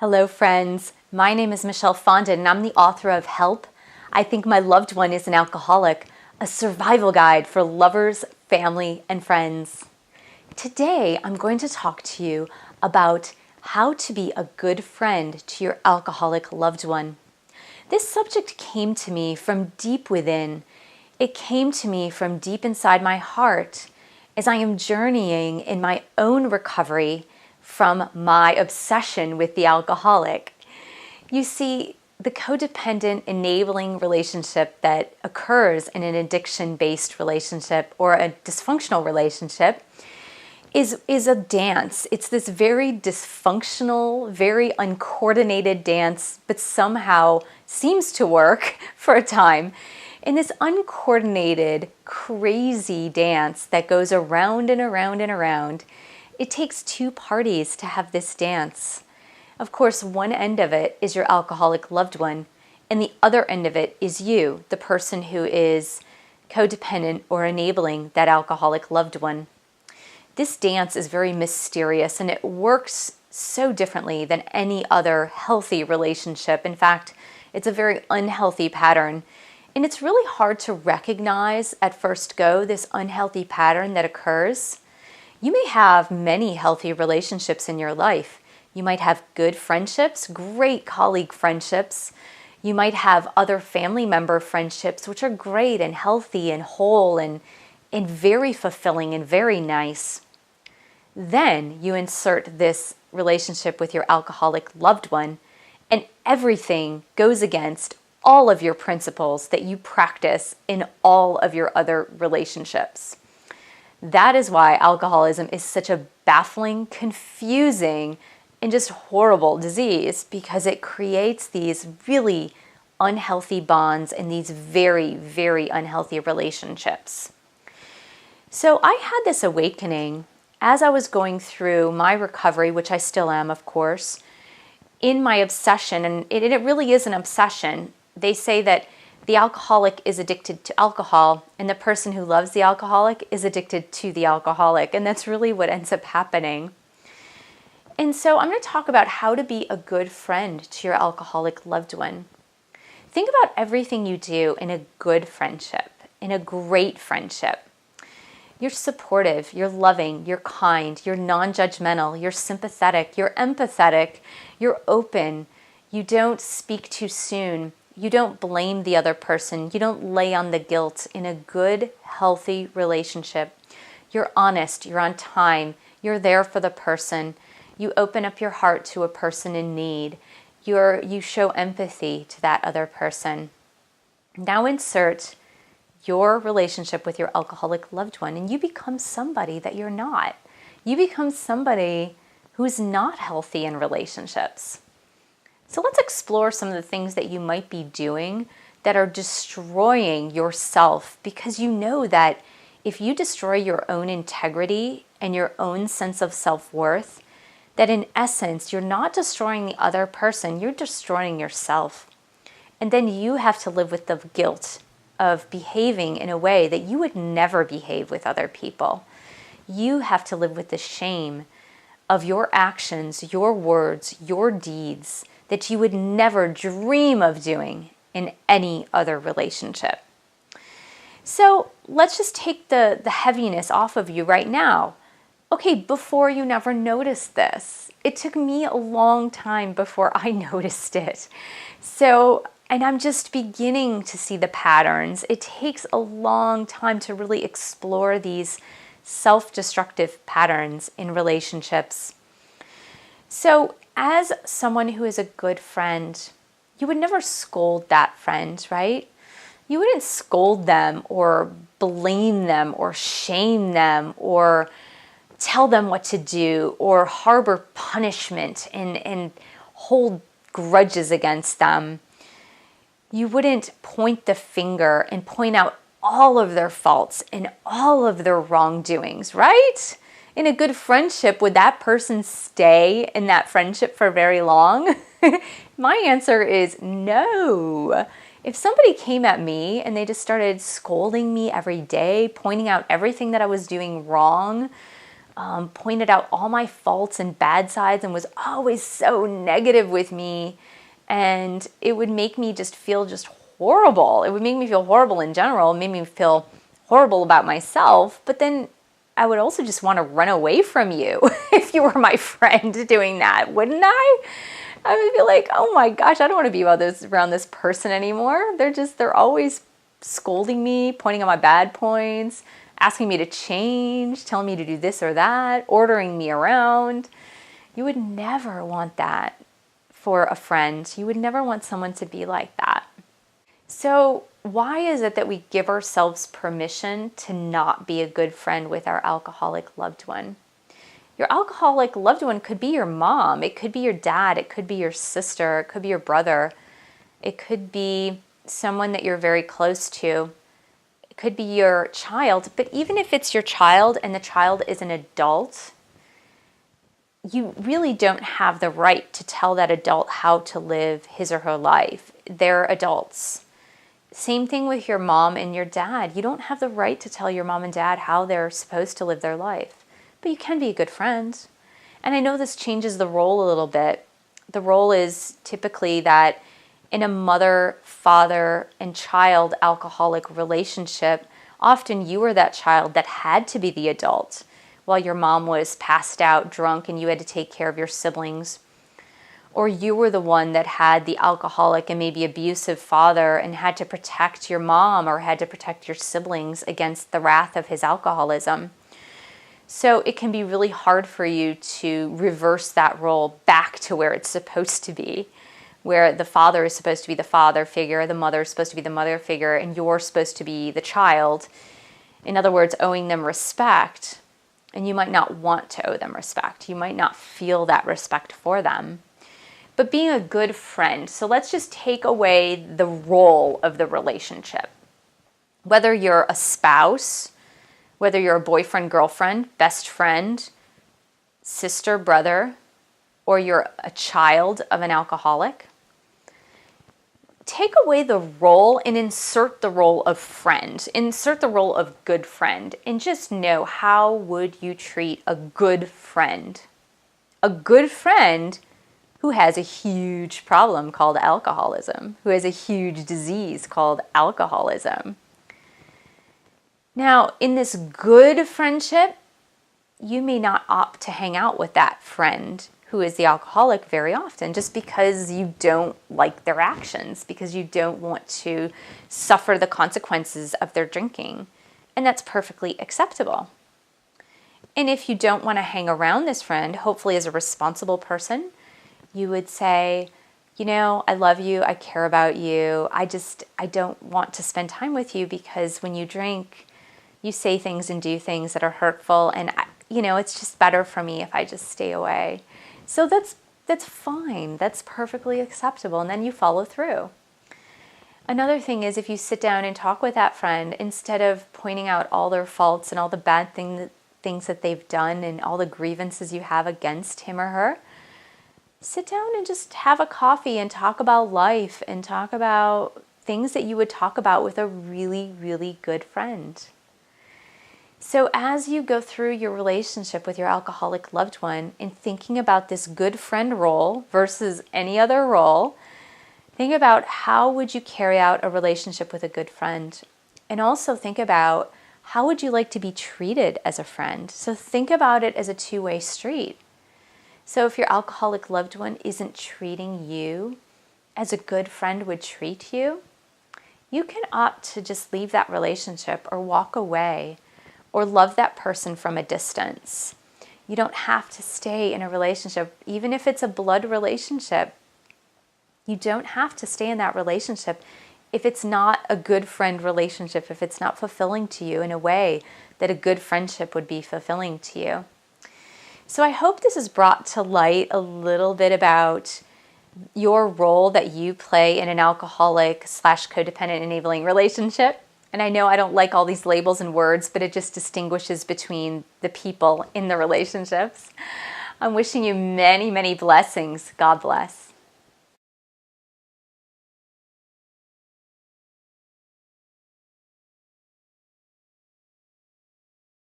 Hello friends, my name is Michelle Fondin and I'm the author of Help, I Think My Loved One is an Alcoholic, a survival guide for lovers, family, and friends. Today I'm going to talk to you about how to be a good friend to your alcoholic loved one. This subject came to me from deep within. It came to me from deep inside my heart as I am journeying in my own recovery from my obsession with the alcoholic. You see, the codependent enabling relationship that occurs in an addiction-based relationship or a dysfunctional relationship is a dance. It's this very dysfunctional, very uncoordinated dance, but somehow seems to work for a time. In this uncoordinated, crazy dance that goes around and around and around, it takes two parties to have this dance. Of course, one end of it is your alcoholic loved one, and the other end of it is you, the person who is codependent or enabling that alcoholic loved one. This dance is very mysterious, and it works so differently than any other healthy relationship. In fact, it's a very unhealthy pattern, and it's really hard to recognize at first go this unhealthy pattern that occurs. You may have many healthy relationships in your life. You might have good friendships, great colleague friendships. You might have other family member friendships, which are great and healthy and whole and very fulfilling and very nice. Then you insert this relationship with your alcoholic loved one, and everything goes against all of your principles that you practice in all of your other relationships. That is why alcoholism is such a baffling, confusing, and just horrible disease, because it creates these really unhealthy bonds and these very, very unhealthy relationships. So I had this awakening as I was going through my recovery, which I still am, of course, in my obsession, and it really is an obsession. They say that the alcoholic is addicted to alcohol, and the person who loves the alcoholic is addicted to the alcoholic, and that's really what ends up happening. And so I'm going to talk about how to be a good friend to your alcoholic loved one. Think about everything you do in a good friendship, in a great friendship. You're supportive, you're loving, you're kind, you're non-judgmental, you're sympathetic, you're empathetic, you're open, you don't speak too soon. You don't blame the other person. You don't lay on the guilt. In a good, healthy relationship, you're honest, you're on time, you're there for the person. You open up your heart to a person in need. You show empathy to that other person. Now insert your relationship with your alcoholic loved one, and you become somebody that you're not. You become somebody who's not healthy in relationships. So let's explore some of the things that you might be doing that are destroying yourself, because you know that if you destroy your own integrity and your own sense of self-worth, that in essence, you're not destroying the other person, you're destroying yourself. And then you have to live with the guilt of behaving in a way that you would never behave with other people. You have to live with the shame of your actions, your words, your deeds, that you would never dream of doing in any other relationship. So let's just take the heaviness off of you right now. Okay, before you never noticed this. It took me a long time before I noticed it. And I'm just beginning to see the patterns. It takes a long time to really explore these self-destructive patterns in relationships. So as someone who is a good friend, you would never scold that friend, right? You wouldn't scold them or blame them or shame them or tell them what to do or harbor punishment and hold grudges against them. You wouldn't point the finger and point out all of their faults and all of their wrongdoings, right? In a good friendship, would that person stay in that friendship for very long? My answer is no. If somebody came at me and they just started scolding me every day, pointing out everything that I was doing wrong, pointed out all my faults and bad sides and was always so negative with me. And it would make me just feel just horrible. It would make me feel horrible in general. It made me feel horrible about myself. But then I would also just want to run away from you if you were my friend doing that, wouldn't I? I would be like, oh my gosh, I don't want to be around this person anymore. They're always scolding me, pointing out my bad points, asking me to change, telling me to do this or that, ordering me around. You would never want that for a friend. You would never want someone to be like that. So why is it that we give ourselves permission to not be a good friend with our alcoholic loved one? Your alcoholic loved one could be your mom, it could be your dad, it could be your sister, it could be your brother, it could be someone that you're very close to, it could be your child. But even if it's your child and the child is an adult, you really don't have the right to tell that adult how to live his or her life. They're adults. Same thing with your mom and your dad. You don't have the right to tell your mom and dad how they're supposed to live their life, but you can be a good friend. And I know this changes the role a little bit. The role is typically that in a mother, father, and child alcoholic relationship, often you were that child that had to be the adult while your mom was passed out drunk and you had to take care of your siblings. Or you were the one that had the alcoholic and maybe abusive father and had to protect your mom or had to protect your siblings against the wrath of his alcoholism. So it can be really hard for you to reverse that role back to where it's supposed to be, where the father is supposed to be the father figure, the mother is supposed to be the mother figure, and you're supposed to be the child. In other words, owing them respect. And you might not want to owe them respect. You might not feel that respect for them. But being a good friend, so let's just take away the role of the relationship. Whether you're a spouse, whether you're a boyfriend, girlfriend, best friend, sister, brother, or you're a child of an alcoholic, take away the role and insert the role of friend. Insert the role of good friend and just know, how would you treat a good friend? A good friend who has a huge problem called alcoholism, who has a huge disease called alcoholism. Now, in this good friendship, you may not opt to hang out with that friend who is the alcoholic very often, just because you don't like their actions, because you don't want to suffer the consequences of their drinking. And that's perfectly acceptable. And if you don't want to hang around this friend, hopefully as a responsible person, you would say, you know, I love you, I care about you, I don't want to spend time with you because when you drink, you say things and do things that are hurtful, and it's just better for me if I just stay away. So that's fine, that's perfectly acceptable, and then you follow through. Another thing is, if you sit down and talk with that friend, instead of pointing out all their faults and all the bad things that they've done and all the grievances you have against him or her, sit down and just have a coffee and talk about life and talk about things that you would talk about with a really, really good friend. So as you go through your relationship with your alcoholic loved one and thinking about this good friend role versus any other role, think about, how would you carry out a relationship with a good friend? And also think about, how would you like to be treated as a friend? So think about it as a two-way street. So if your alcoholic loved one isn't treating you as a good friend would treat you, you can opt to just leave that relationship or walk away or love that person from a distance. You don't have to stay in a relationship, even if it's a blood relationship. You don't have to stay in that relationship if it's not a good friend relationship, if it's not fulfilling to you in a way that a good friendship would be fulfilling to you. So I hope this has brought to light a little bit about your role that you play in an alcoholic/codependent enabling relationship. And I know I don't like all these labels and words, but it just distinguishes between the people in the relationships. I'm wishing you many, many blessings. God bless.